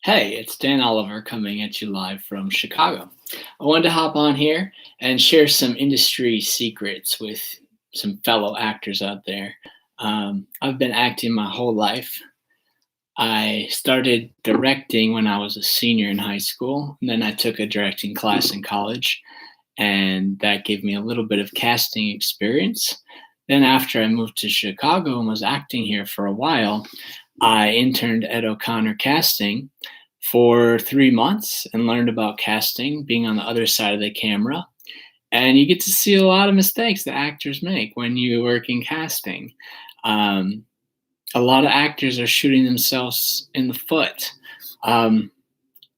Hey, it's Dan Oliver coming at you live from Chicago. I wanted to hop on here and share some industry secrets with some fellow actors out there. I've been acting my whole life. I started directing when I was a senior in high school, and then I took a directing class in college, and that gave me a little bit of casting experience. Then, after I moved to Chicago and was acting here for a while, I interned at O'Connor Casting for 3 months and learned about casting, being on the other side of the camera. And you get to see a lot of mistakes that actors make when you work in casting. Um, a lot of actors are shooting themselves in the foot. Um,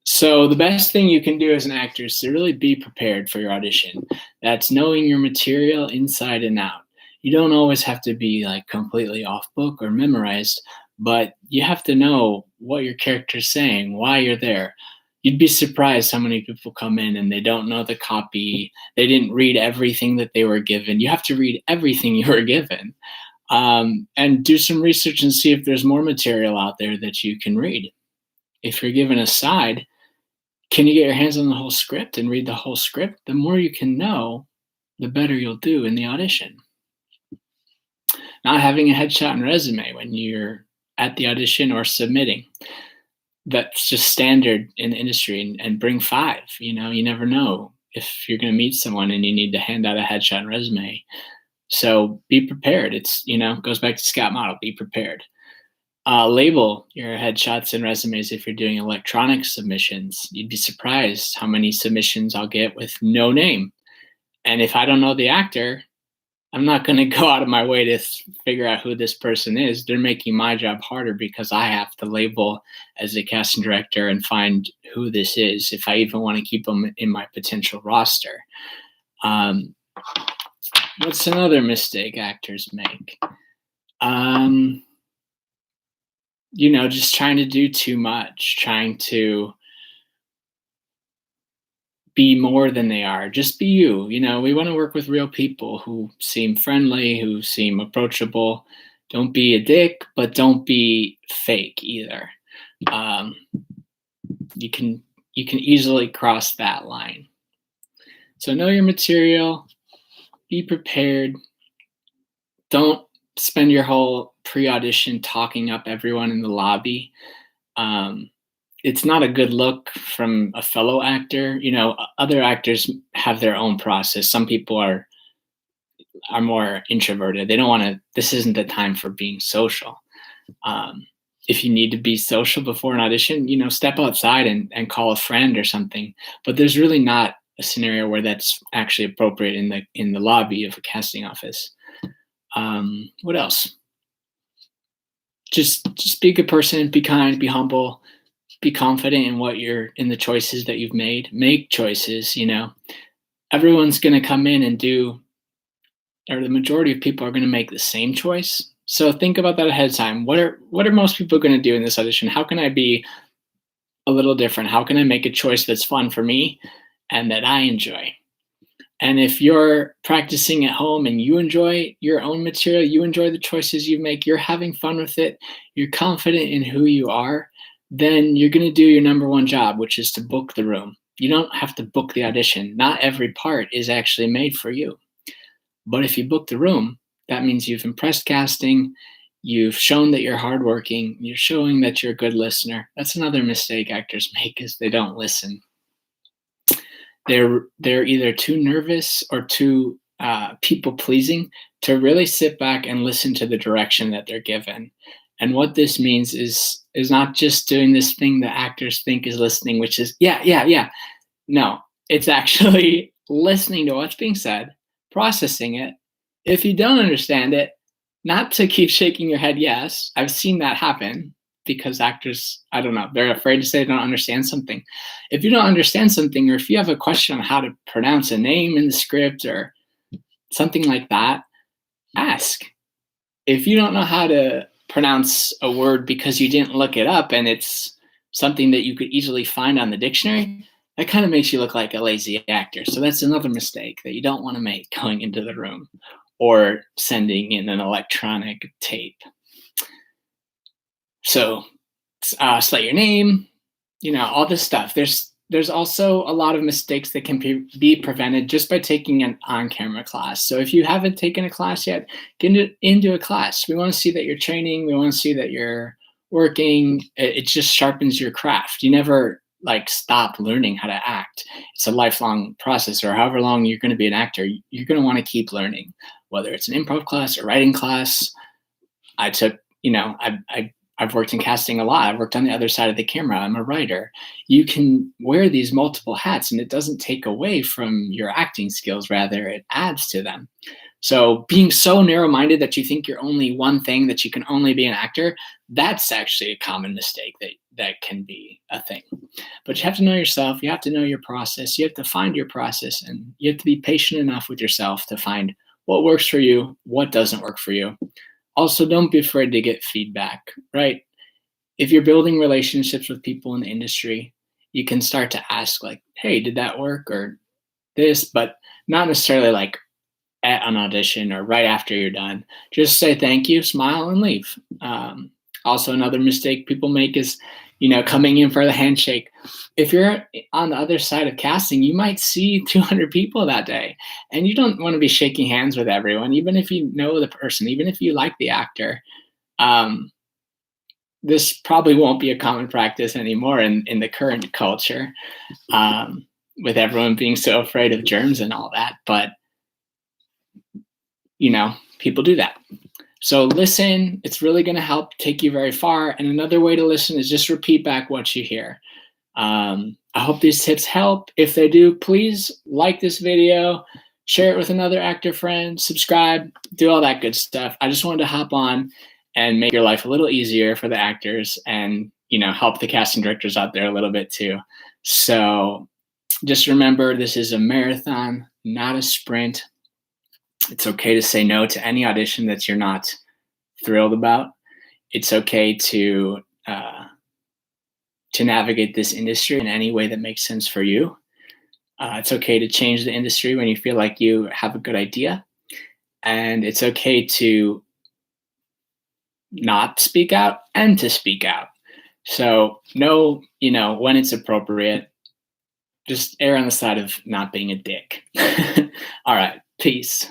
so the best thing you can do as an actor is to really be prepared for your audition. That's knowing your material inside and out. You don't always have to be like completely off book or memorized, but you have to know what your character's saying, why you're there. You'd be surprised how many people come in and they don't know the copy. They didn't read everything that they were given. You have to read everything you were given, and do some research and see if there's more material out there that you can read. If you're given a side, can you get your hands on the whole script and read the whole script? The more you can know, the better you'll do in the audition. Not having a headshot and resume when you're at the audition or submitting. That's just standard in the industry, and bring five. You never know if you're going to meet someone and you need to hand out a headshot and resume. So be prepared. Goes back to Scott model, be prepared. Label your headshots and resumes if you're doing electronic submissions. You'd be surprised how many submissions I'll get with no name. And if I don't know the actor, I'm not going to go out of my way to figure out who this person is. They're making my job harder because I have to label as a casting director and find who this is if I even want to keep them in my potential roster. What's another mistake actors make? Just trying to do too much, trying to be more than they are. Just be you. We want to work with real people who seem friendly, who seem approachable. Don't be a dick, but don't be fake either. You can easily cross that line. So know your material, be prepared. Don't spend your whole pre-audition talking up everyone in the lobby. It's not a good look from a fellow actor. Other actors have their own process. Some people are more introverted. They don't want to. This isn't the time for being social. If you need to be social before an audition, step outside and call a friend or something. But there's really not a scenario where that's actually appropriate in the lobby of a casting office. What else? Just be a good person, be kind, be humble, be confident in the choices that you've made. Make choices. Everyone's going to come in and or the majority of people are going to make the same choice. So think about that ahead of time. What are most people going to do in this audition? How can I be a little different? How can I make a choice that's fun for me and that I enjoy? And if you're practicing at home and you enjoy your own material, you enjoy the choices you make, you're having fun with it, you're confident in who you are, then you're going to do your number one job, which is to book the room. You don't have to book the audition. Not every part is actually made for you. But if you book the room, that means you've impressed casting, you've shown that you're hardworking, you're showing that you're a good listener. That's another mistake actors make, is they don't listen. They're either too nervous or too people pleasing to really sit back and listen to the direction that they're given. And what this means is not just doing this thing that actors think is listening, which is yeah. No, it's actually listening to what's being said, processing it. If you don't understand it, not to keep shaking your head yes. I've seen that happen because actors, I don't know, they're afraid to say they don't understand something. If you don't understand something, or if you have a question on how to pronounce a name in the script or something like that, ask. If you don't know how to pronounce a word because you didn't look it up and it's something that you could easily find on the dictionary, that kind of makes you look like a lazy actor. So that's another mistake that you don't want to make going into the room or sending in an electronic tape. So slate your name, all this stuff. There's also a lot of mistakes that can be prevented just by taking an on-camera class. So if you haven't taken a class yet, get into a class. We want to see that you're training. We want to see that you're working. It just sharpens your craft. You never like stop learning how to act. It's a lifelong process, or however long you're going to be an actor, you're going to want to keep learning, whether it's an improv class or writing class. I took, I've worked in casting a lot. I've worked on the other side of the camera. I'm a writer. You can wear these multiple hats and it doesn't take away from your acting skills. Rather, it adds to them. So being so narrow-minded that you think you're only one thing, that you can only be an actor, that's actually a common mistake that can be a thing. But you have to know yourself. You have to know your process. You have to find your process, and you have to be patient enough with yourself to find what works for you, what doesn't work for you. Also, don't be afraid to get feedback, right? If you're building relationships with people in the industry, you can start to ask like, hey, did that work or this? But not necessarily like at an audition or right after you're done. Just say thank you, smile, and leave. Also, another mistake people make is, coming in for the handshake. If you're on the other side of casting, you might see 200 people that day, and you don't want to be shaking hands with everyone, even if you know the person, even if you like the actor. This probably won't be a common practice anymore in the current culture, with everyone being so afraid of germs and all that. But, people do that. So listen, it's really going to help take you very far. And another way to listen is just repeat back what you hear. I hope these tips help. If they do, please like this video, share it with another actor friend, subscribe, do all that good stuff. I just wanted to hop on and make your life a little easier for the actors and, help the casting directors out there a little bit too. So just remember, this is a marathon, not a sprint. It's okay to say no to any audition that you're not thrilled about. It's okay to navigate this industry in any way that makes sense for you. It's okay to change the industry when you feel like you have a good idea. And it's okay to not speak out and to speak out. So know, when it's appropriate. Just err on the side of not being a dick. All right. Peace.